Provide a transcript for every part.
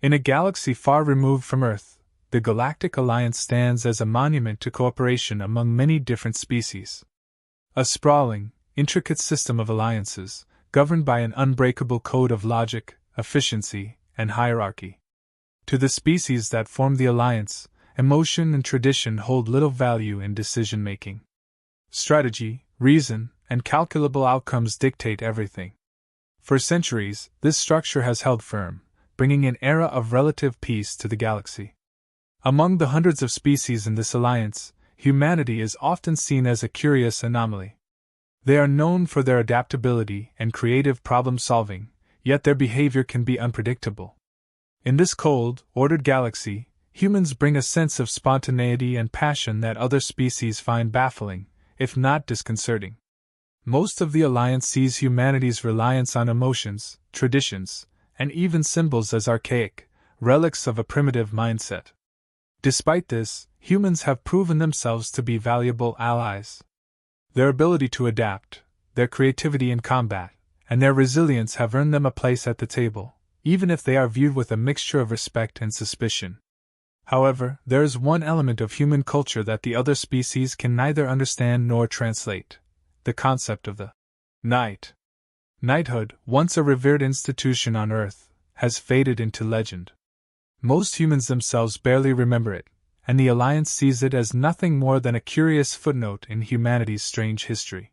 In a galaxy far removed from Earth, the Galactic Alliance stands as a monument to cooperation among many different species. A sprawling, intricate system of alliances, governed by an unbreakable code of logic, efficiency, and hierarchy. To the species that form the alliance, emotion and tradition hold little value in decision-making. Strategy, reason, and calculable outcomes dictate everything. For centuries, this structure has held firm, bringing an era of relative peace to the galaxy. Among the hundreds of species in this alliance, humanity is often seen as a curious anomaly. They are known for their adaptability and creative problem-solving, yet their behavior can be unpredictable. In this cold, ordered galaxy, humans bring a sense of spontaneity and passion that other species find baffling, if not disconcerting. Most of the Alliance sees humanity's reliance on emotions, traditions, and even symbols as archaic, relics of a primitive mindset. Despite this, humans have proven themselves to be valuable allies. Their ability to adapt, their creativity in combat, and their resilience have earned them a place at the table, even if they are viewed with a mixture of respect and suspicion. However, there is one element of human culture that the other species can neither understand nor translate: the concept of the knight. Knighthood, once a revered institution on Earth, has faded into legend. Most humans themselves barely remember it, and the Alliance sees it as nothing more than a curious footnote in humanity's strange history.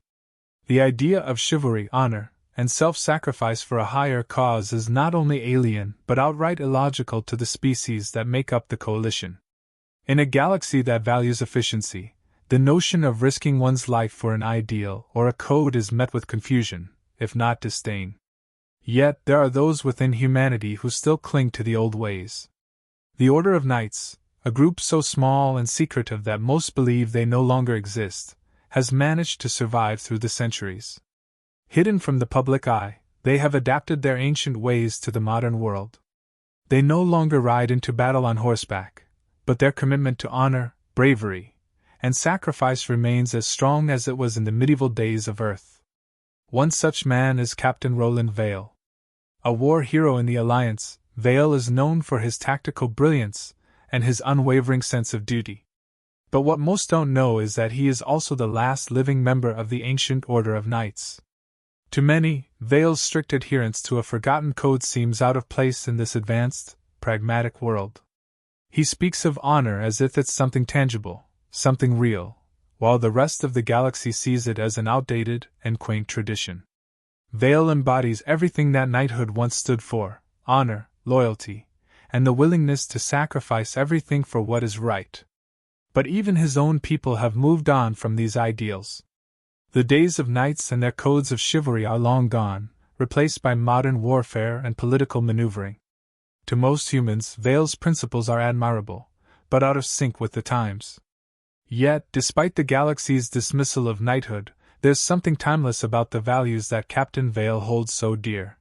The idea of chivalry, honor, and self-sacrifice for a higher cause is not only alien but outright illogical to the species that make up the coalition. In a galaxy that values efficiency, the notion of risking one's life for an ideal or a code is met with confusion, if not disdain. Yet there are those within humanity who still cling to the old ways. The Order of Knights, a group so small and secretive that most believe they no longer exist, has managed to survive through the centuries. Hidden from the public eye, they have adapted their ancient ways to the modern world. They no longer ride into battle on horseback, but their commitment to honor, bravery, and sacrifice remains as strong as it was in the medieval days of Earth. One such man is Captain Roland Vale. A war hero in the Alliance, Vale is known for his tactical brilliance and his unwavering sense of duty. But what most don't know is that he is also the last living member of the ancient Order of Knights. To many, Vale's strict adherence to a forgotten code seems out of place in this advanced, pragmatic world. He speaks of honor as if it's something tangible, something real, while the rest of the galaxy sees it as an outdated and quaint tradition. Vale embodies everything that knighthood once stood for: honor, loyalty, and the willingness to sacrifice everything for what is right. But even his own people have moved on from these ideals. The days of knights and their codes of chivalry are long gone, replaced by modern warfare and political maneuvering. To most humans, Vale's principles are admirable, but out of sync with the times. Yet, despite the galaxy's dismissal of knighthood, there's something timeless about the values that Captain Vale holds so dear.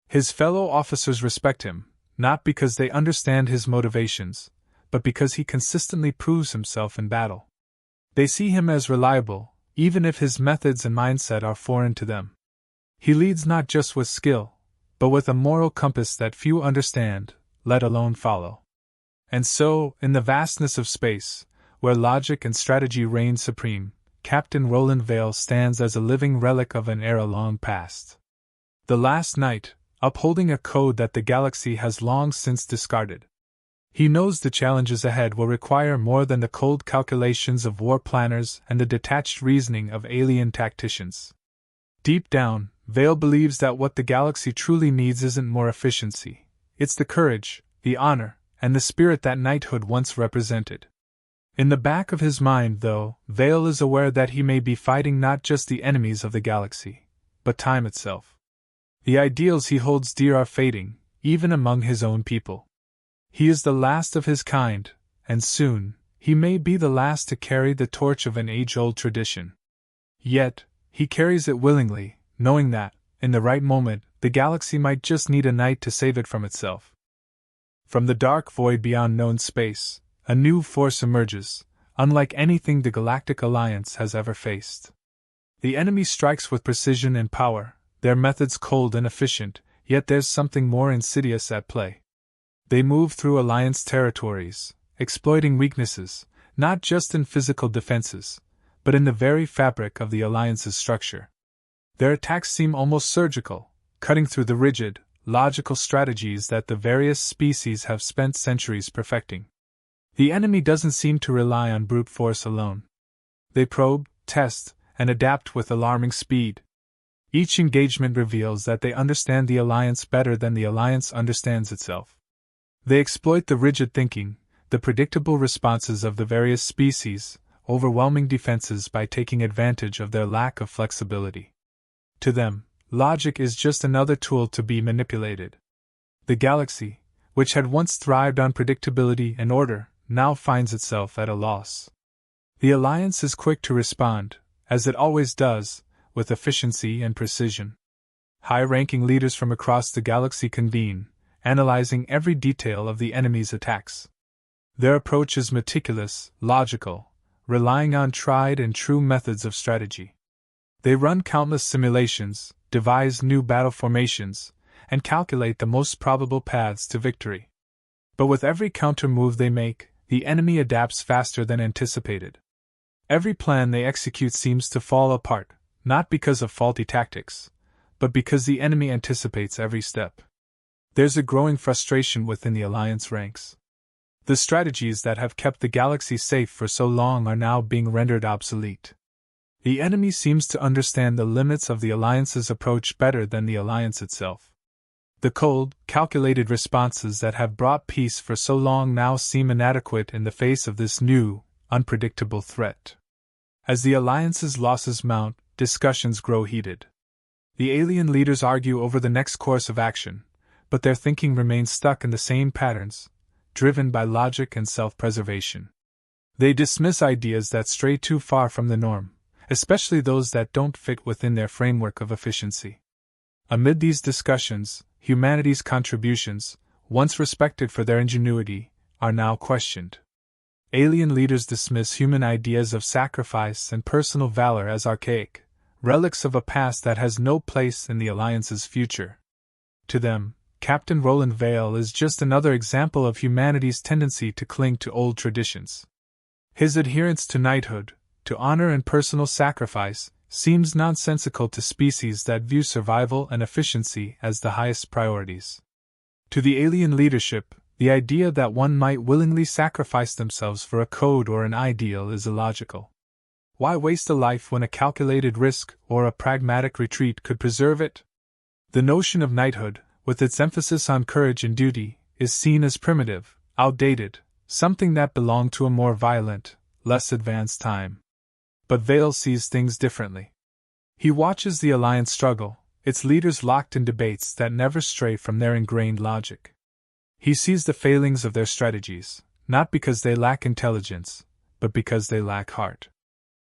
His fellow officers respect him, not because they understand his motivations, but because he consistently proves himself in battle. They see him as reliable, even if his methods and mindset are foreign to them. He leads not just with skill, but with a moral compass that few understand, let alone follow. And so, in the vastness of space, where logic and strategy reign supreme, Captain Roland Vale stands as a living relic of an era long past. The last knight, upholding a code that the galaxy has long since discarded. He knows the challenges ahead will require more than the cold calculations of war planners and the detached reasoning of alien tacticians. Deep down, Vale believes that what the galaxy truly needs isn't more efficiency, it's the courage, the honor, and the spirit that knighthood once represented. In the back of his mind, though, Vale is aware that he may be fighting not just the enemies of the galaxy, but time itself. The ideals he holds dear are fading, even among his own people. He is the last of his kind, and soon, he may be the last to carry the torch of an age-old tradition. Yet, he carries it willingly, knowing that, in the right moment, the galaxy might just need a knight to save it from itself. From the dark void beyond known space, a new force emerges, unlike anything the Galactic Alliance has ever faced. The enemy strikes with precision and power, their methods cold and efficient, yet there's something more insidious at play. They move through Alliance territories, exploiting weaknesses, not just in physical defenses, but in the very fabric of the Alliance's structure. Their attacks seem almost surgical, cutting through the rigid, logical strategies that the various species have spent centuries perfecting. The enemy doesn't seem to rely on brute force alone. They probe, test, and adapt with alarming speed. Each engagement reveals that they understand the Alliance better than the Alliance understands itself. They exploit the rigid thinking, the predictable responses of the various species, overwhelming defenses by taking advantage of their lack of flexibility. To them, logic is just another tool to be manipulated. The galaxy, which had once thrived on predictability and order, now finds itself at a loss. The Alliance is quick to respond, as it always does, with efficiency and precision. High-ranking leaders from across the galaxy convene, analyzing every detail of the enemy's attacks. Their approach is meticulous, logical, relying on tried and true methods of strategy. They run countless simulations, devise new battle formations, and calculate the most probable paths to victory. But with every counter move they make, the enemy adapts faster than anticipated. Every plan they execute seems to fall apart, not because of faulty tactics, but because the enemy anticipates every step. There's a growing frustration within the Alliance ranks. The strategies that have kept the galaxy safe for so long are now being rendered obsolete. The enemy seems to understand the limits of the Alliance's approach better than the Alliance itself. The cold, calculated responses that have brought peace for so long now seem inadequate in the face of this new, unpredictable threat. As the Alliance's losses mount, discussions grow heated. The alien leaders argue over the next course of action, but their thinking remains stuck in the same patterns, driven by logic and self-preservation. They dismiss ideas that stray too far from the norm, especially those that don't fit within their framework of efficiency. Amid these discussions, humanity's contributions, once respected for their ingenuity, are now questioned. Alien leaders dismiss human ideas of sacrifice and personal valor as archaic, relics of a past that has no place in the Alliance's future. To them, Captain Roland Vale is just another example of humanity's tendency to cling to old traditions. His adherence to knighthood, to honor and personal sacrifice, seems nonsensical to species that view survival and efficiency as the highest priorities. To the alien leadership, the idea that one might willingly sacrifice themselves for a code or an ideal is illogical. Why waste a life when a calculated risk or a pragmatic retreat could preserve it? The notion of knighthood, with its emphasis on courage and duty, is seen as primitive, outdated, something that belonged to a more violent, less advanced time. But Vale sees things differently. He watches the Alliance struggle, its leaders locked in debates that never stray from their ingrained logic. He sees the failings of their strategies, not because they lack intelligence, but because they lack heart.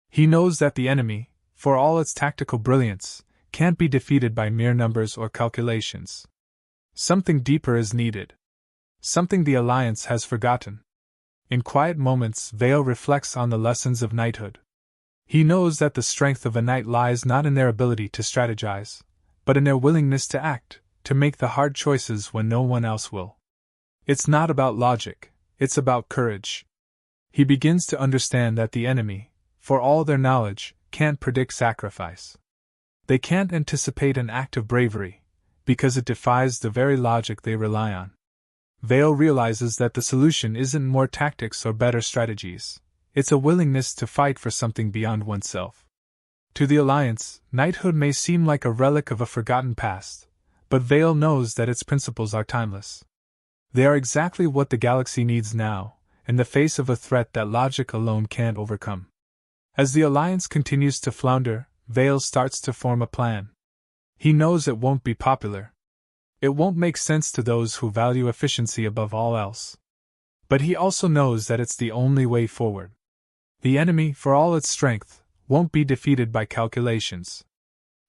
He knows that the enemy, for all its tactical brilliance, can't be defeated by mere numbers or calculations. Something deeper is needed. Something the Alliance has forgotten. In quiet moments, Vale reflects on the lessons of knighthood. He knows that the strength of a knight lies not in their ability to strategize, but in their willingness to act, to make the hard choices when no one else will. It's not about logic, it's about courage. He begins to understand that the enemy, for all their knowledge, can't predict sacrifice. They can't anticipate an act of bravery, because it defies the very logic they rely on. Vale realizes that the solution isn't more tactics or better strategies. It's a willingness to fight for something beyond oneself. To the Alliance, knighthood may seem like a relic of a forgotten past, but Vale knows that its principles are timeless. They are exactly what the galaxy needs now, in the face of a threat that logic alone can't overcome. As the Alliance continues to flounder, Vale starts to form a plan. He knows it won't be popular. It won't make sense to those who value efficiency above all else. But he also knows that it's the only way forward. The enemy, for all its strength, won't be defeated by calculations.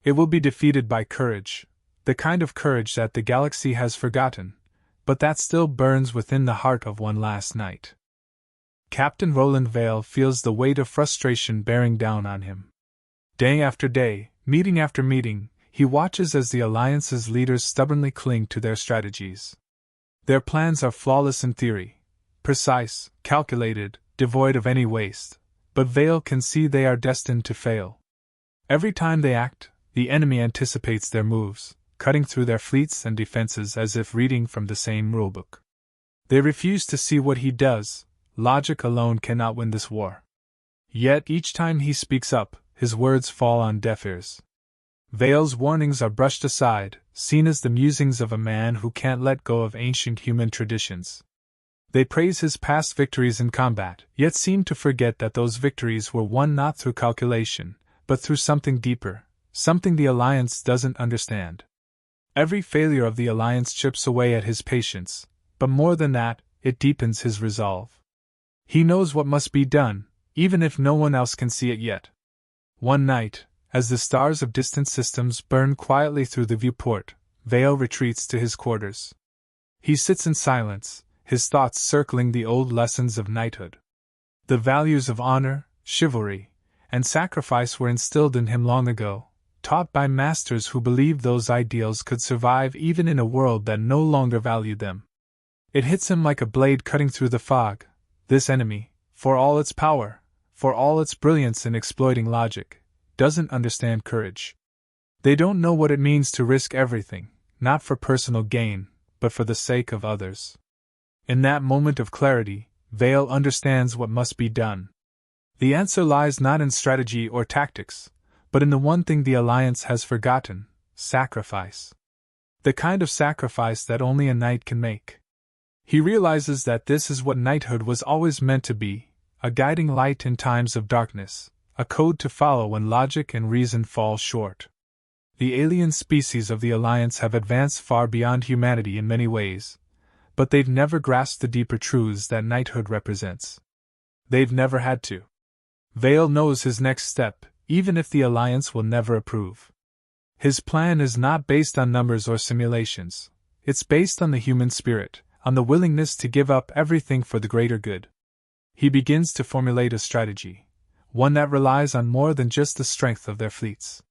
It will be defeated by courage, the kind of courage that the galaxy has forgotten, but that still burns within the heart of one last knight. Captain Roland Vale feels the weight of frustration bearing down on him. Day after day, meeting after meeting, he watches as the Alliance's leaders stubbornly cling to their strategies. Their plans are flawless in theory, precise, calculated, devoid of any waste, but Vale can see they are destined to fail. Every time they act, the enemy anticipates their moves, cutting through their fleets and defenses as if reading from the same rulebook. They refuse to see what he does. Logic alone cannot win this war. Yet each time he speaks up, his words fall on deaf ears. Vale's warnings are brushed aside, seen as the musings of a man who can't let go of ancient human traditions. They praise his past victories in combat, yet seem to forget that those victories were won not through calculation, but through something deeper, something the Alliance doesn't understand. Every failure of the Alliance chips away at his patience, but more than that, it deepens his resolve. He knows what must be done, even if no one else can see it yet. One night, as the stars of distant systems burn quietly through the viewport, Vale retreats to his quarters. He sits in silence, his thoughts circling the old lessons of knighthood. The values of honor, chivalry, and sacrifice were instilled in him long ago, taught by masters who believed those ideals could survive even in a world that no longer valued them. It hits him like a blade cutting through the fog. This enemy, for all its power, for all its brilliance in exploiting logic, doesn't understand courage. They don't know what it means to risk everything, not for personal gain, but for the sake of others. In that moment of clarity, Vale understands what must be done. The answer lies not in strategy or tactics, but in the one thing the Alliance has forgotten: sacrifice. The kind of sacrifice that only a knight can make. He realizes that this is what knighthood was always meant to be, a guiding light in times of darkness, a code to follow when logic and reason fall short. The alien species of the Alliance have advanced far beyond humanity in many ways, but they've never grasped the deeper truths that knighthood represents. They've never had to. Vale knows his next step, even if the Alliance will never approve. His plan is not based on numbers or simulations. It's based on the human spirit, on the willingness to give up everything for the greater good. He begins to formulate a strategy, one that relies on more than just the strength of their fleets.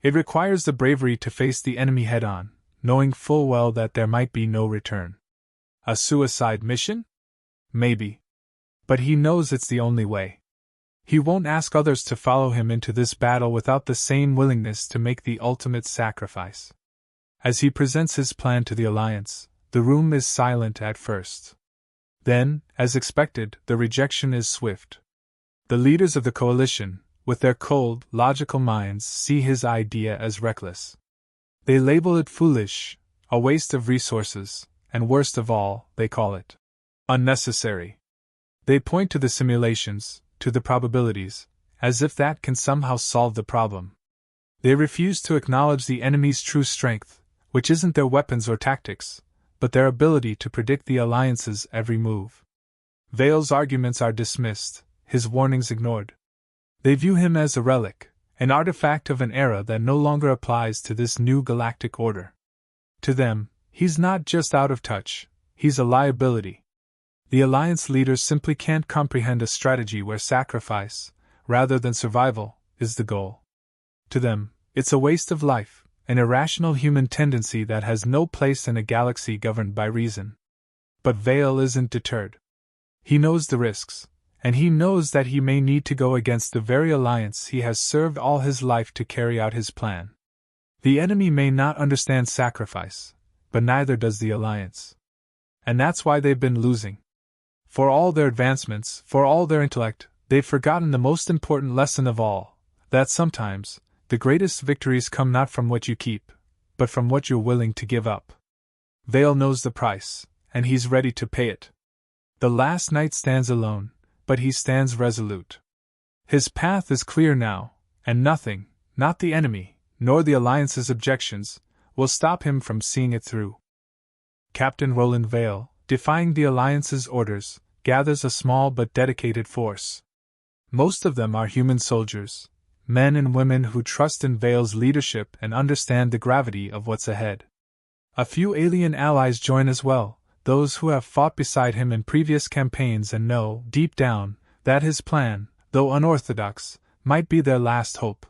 It requires the bravery to face the enemy head-on, knowing full well that there might be no return. A suicide mission? Maybe. But he knows it's the only way. He won't ask others to follow him into this battle without the same willingness to make the ultimate sacrifice. As he presents his plan to the Alliance, the room is silent at first. Then, as expected, the rejection is swift. The leaders of the coalition, with their cold, logical minds, see his idea as reckless. They label it foolish, a waste of resources, and worst of all, they call it unnecessary. They point to the simulations, to the probabilities, as if that can somehow solve the problem. They refuse to acknowledge the enemy's true strength, which isn't their weapons or tactics, but their ability to predict the Alliance's every move. Vale's arguments are dismissed, his warnings ignored. They view him as a relic, an artifact of an era that no longer applies to this new galactic order. To them, he's not just out of touch, he's a liability. The Alliance leaders simply can't comprehend a strategy where sacrifice, rather than survival, is the goal. To them, it's a waste of life, an irrational human tendency that has no place in a galaxy governed by reason. But Vale isn't deterred. He knows the risks, and he knows that he may need to go against the very Alliance he has served all his life to carry out his plan. The enemy may not understand sacrifice, but neither does the Alliance. And that's why they've been losing. For all their advancements, for all their intellect, they've forgotten the most important lesson of all, that sometimes, the greatest victories come not from what you keep, but from what you're willing to give up. Vale knows the price, and he's ready to pay it. The last knight stands alone, but he stands resolute. His path is clear now, and nothing, not the enemy, nor the Alliance's objections, will stop him from seeing it through. Captain Roland Vale, defying the Alliance's orders, gathers a small but dedicated force. Most of them are human soldiers, men and women who trust in Vale's leadership and understand the gravity of what's ahead. A few alien allies join as well, those who have fought beside him in previous campaigns and know, deep down, that his plan, though unorthodox, might be their last hope.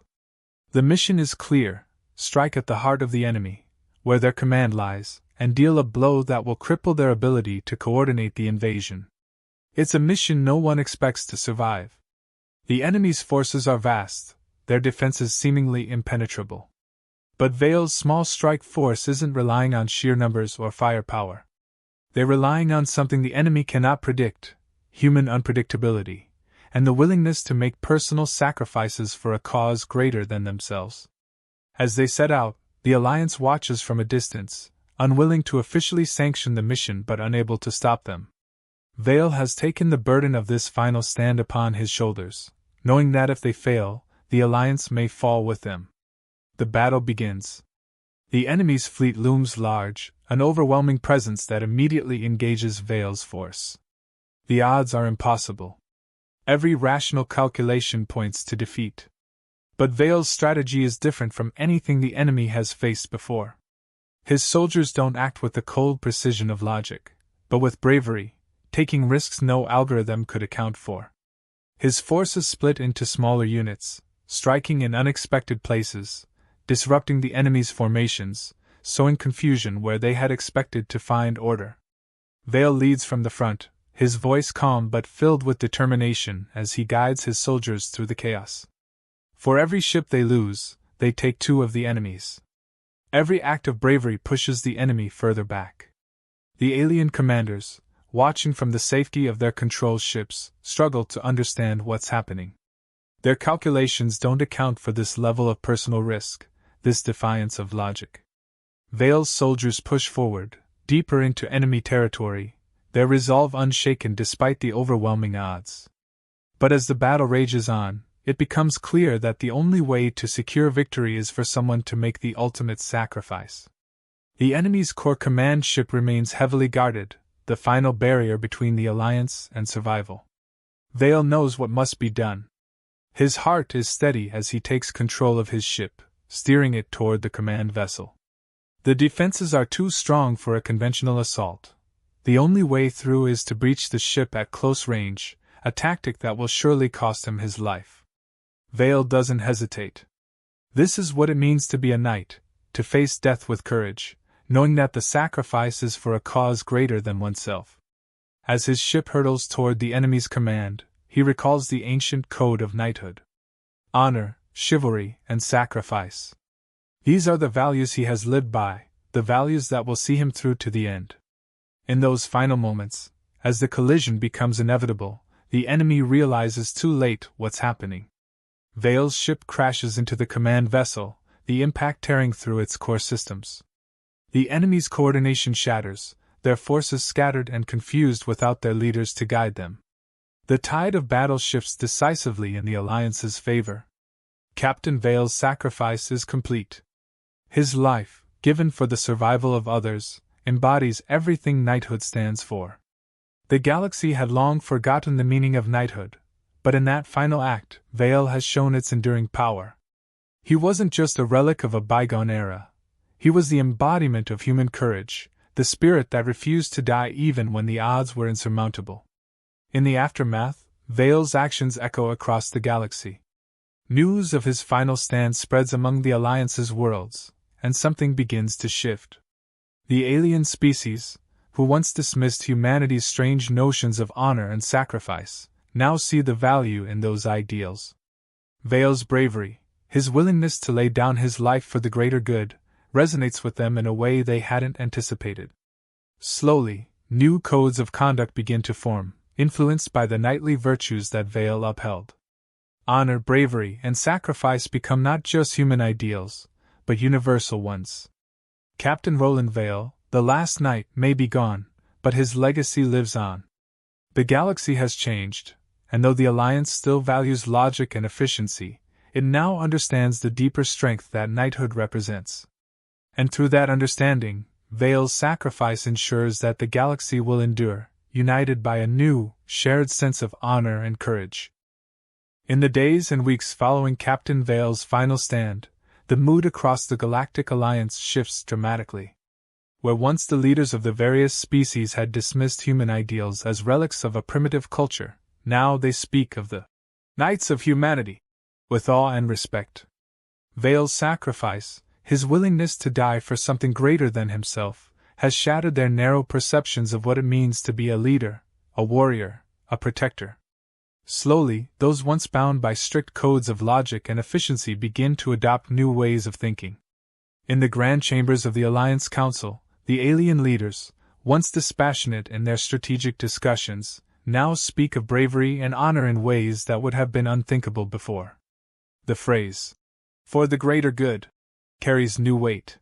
The mission is clear: strike at the heart of the enemy, where their command lies, and deal a blow that will cripple their ability to coordinate the invasion. It's a mission no one expects to survive. The enemy's forces are vast, their defenses seemingly impenetrable. But Vale's small strike force isn't relying on sheer numbers or firepower. They're relying on something the enemy cannot predict: human unpredictability, and the willingness to make personal sacrifices for a cause greater than themselves. As they set out, the Alliance watches from a distance, unwilling to officially sanction the mission but unable to stop them. Vale has taken the burden of this final stand upon his shoulders, knowing that if they fail, the Alliance may fall with them. The battle begins. The enemy's fleet looms large, an overwhelming presence that immediately engages Vale's force. The odds are impossible. Every rational calculation points to defeat. But Vale's strategy is different from anything the enemy has faced before. His soldiers don't act with the cold precision of logic, but with bravery, taking risks no algorithm could account for. His forces split into smaller units, striking in unexpected places, disrupting the enemy's formations, sowing confusion where they had expected to find order. Vale leads from the front, his voice calm but filled with determination as he guides his soldiers through the chaos. For every ship they lose, they take 2 of the enemy's. Every act of bravery pushes the enemy further back. The alien commanders, watching from the safety of their control ships, struggle to understand what's happening. Their calculations don't account for this level of personal risk, this defiance of logic. Vale's soldiers push forward, deeper into enemy territory, their resolve unshaken despite the overwhelming odds. But as the battle rages on, it becomes clear that the only way to secure victory is for someone to make the ultimate sacrifice. The enemy's core command ship remains heavily guarded, the final barrier between the Alliance and survival. Vale knows what must be done. His heart is steady as he takes control of his ship, steering it toward the command vessel. The defenses are too strong for a conventional assault. The only way through is to breach the ship at close range, a tactic that will surely cost him his life. Vale doesn't hesitate. This is what it means to be a knight, to face death with courage, knowing that the sacrifice is for a cause greater than oneself. As his ship hurtles toward the enemy's command, he recalls the ancient code of knighthood. Honor, chivalry, and sacrifice. These are the values he has lived by, the values that will see him through to the end. In those final moments, as the collision becomes inevitable, the enemy realizes too late what's happening. Vale's ship crashes into the command vessel, the impact tearing through its core systems. The enemy's coordination shatters, their forces scattered and confused without their leaders to guide them. The tide of battle shifts decisively in the Alliance's favor. Captain Vale's sacrifice is complete. His life, given for the survival of others, embodies everything knighthood stands for. The galaxy had long forgotten the meaning of knighthood, but in that final act, Vale has shown its enduring power. He wasn't just a relic of a bygone era. He was the embodiment of human courage, the spirit that refused to die even when the odds were insurmountable. In the aftermath, Vale's actions echo across the galaxy. News of his final stand spreads among the Alliance's worlds, and something begins to shift. The alien species, who once dismissed humanity's strange notions of honor and sacrifice, now see the value in those ideals. Vale's bravery, his willingness to lay down his life for the greater good, resonates with them in a way they hadn't anticipated. Slowly, new codes of conduct begin to form, influenced by the knightly virtues that Vale upheld. Honor, bravery, and sacrifice become not just human ideals, but universal ones. Captain Roland Vale, the last knight, may be gone, but his legacy lives on. The galaxy has changed, and though the Alliance still values logic and efficiency, it now understands the deeper strength that knighthood represents. And through that understanding, Vale's sacrifice ensures that the galaxy will endure, united by a new, shared sense of honor and courage. In the days and weeks following Captain Vale's final stand, the mood across the Galactic Alliance shifts dramatically. Where once the leaders of the various species had dismissed human ideals as relics of a primitive culture, now they speak of the Knights of Humanity with awe and respect. Vale's sacrifice, his willingness to die for something greater than himself, has shattered their narrow perceptions of what it means to be a leader, a warrior, a protector. Slowly, those once bound by strict codes of logic and efficiency begin to adopt new ways of thinking. In the grand chambers of the Alliance Council, the alien leaders, once dispassionate in their strategic discussions, now speak of bravery and honor in ways that would have been unthinkable before. The phrase, "for the greater good," carries new weight.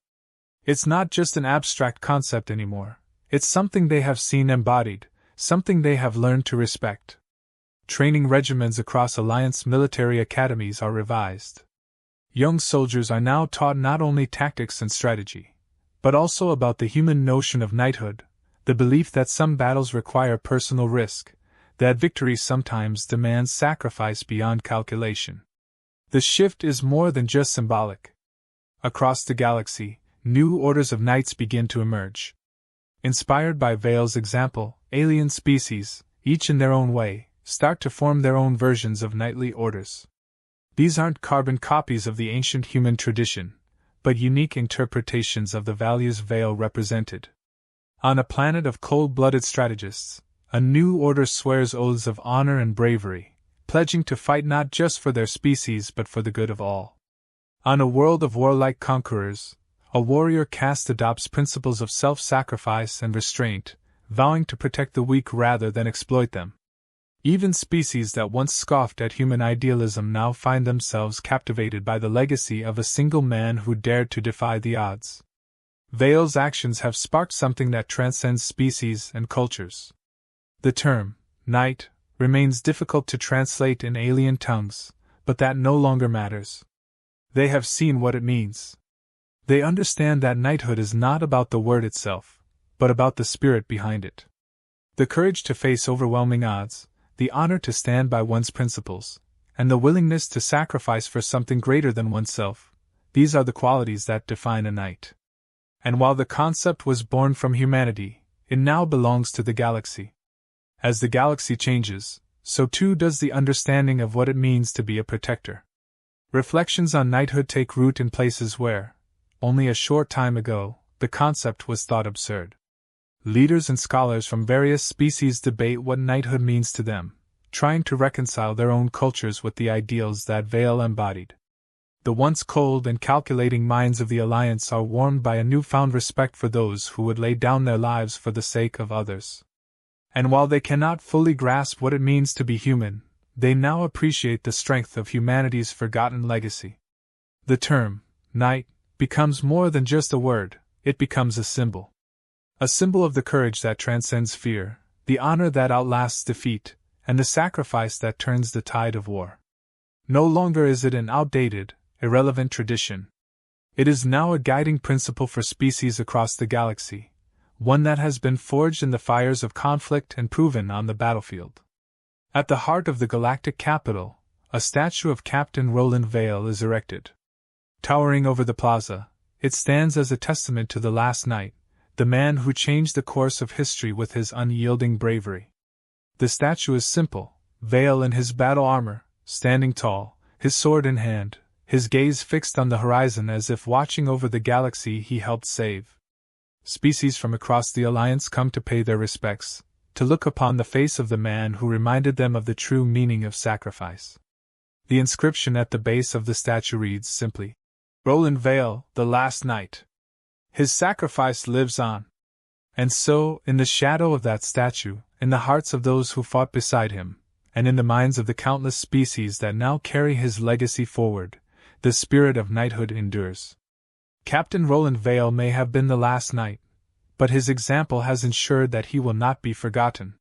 It's not just an abstract concept anymore, it's something they have seen embodied, something they have learned to respect. Training regimens across Alliance military academies are revised. Young soldiers are now taught not only tactics and strategy, but also about the human notion of knighthood, the belief that some battles require personal risk, that victory sometimes demands sacrifice beyond calculation. The shift is more than just symbolic. Across the galaxy, new orders of knights begin to emerge. Inspired by Vale's example, alien species, each in their own way, start to form their own versions of knightly orders. These aren't carbon copies of the ancient human tradition, but unique interpretations of the values Vale represented. On a planet of cold-blooded strategists, a new order swears oaths of honor and bravery, pledging to fight not just for their species but for the good of all. On a world of warlike conquerors, a warrior caste adopts principles of self-sacrifice and restraint, vowing to protect the weak rather than exploit them. Even species that once scoffed at human idealism now find themselves captivated by the legacy of a single man who dared to defy the odds. Vale's actions have sparked something that transcends species and cultures. The term, knight, remains difficult to translate in alien tongues, but that no longer matters. They have seen what it means. They understand that knighthood is not about the word itself, but about the spirit behind it. The courage to face overwhelming odds, the honor to stand by one's principles, and the willingness to sacrifice for something greater than oneself, these are the qualities that define a knight. And while the concept was born from humanity, it now belongs to the galaxy. As the galaxy changes, so too does the understanding of what it means to be a protector. Reflections on knighthood take root in places where, only a short time ago, the concept was thought absurd. Leaders and scholars from various species debate what knighthood means to them, trying to reconcile their own cultures with the ideals that Vale embodied. The once cold and calculating minds of the Alliance are warmed by a newfound respect for those who would lay down their lives for the sake of others. And while they cannot fully grasp what it means to be human, they now appreciate the strength of humanity's forgotten legacy. The term, knight, becomes more than just a word, it becomes a symbol. A symbol of the courage that transcends fear, the honor that outlasts defeat, and the sacrifice that turns the tide of war. No longer is it an outdated, irrelevant tradition. It is now a guiding principle for species across the galaxy, one that has been forged in the fires of conflict and proven on the battlefield. At the heart of the galactic capital, a statue of Captain Roland Vale is erected. Towering over the plaza, it stands as a testament to the last knight, the man who changed the course of history with his unyielding bravery. The statue is simple, Vale in his battle armor, standing tall, his sword in hand, his gaze fixed on the horizon as if watching over the galaxy he helped save. Species from across the Alliance come to pay their respects, to look upon the face of the man who reminded them of the true meaning of sacrifice. The inscription at the base of the statue reads simply, "Roland Vale, the last knight. His sacrifice lives on." And so, in the shadow of that statue, in the hearts of those who fought beside him, and in the minds of the countless species that now carry his legacy forward, the spirit of knighthood endures. Captain Roland Vale may have been the last knight, but his example has ensured that he will not be forgotten.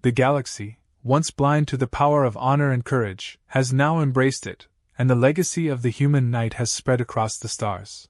The galaxy, once blind to the power of honor and courage, has now embraced it, and the legacy of the human knight has spread across the stars.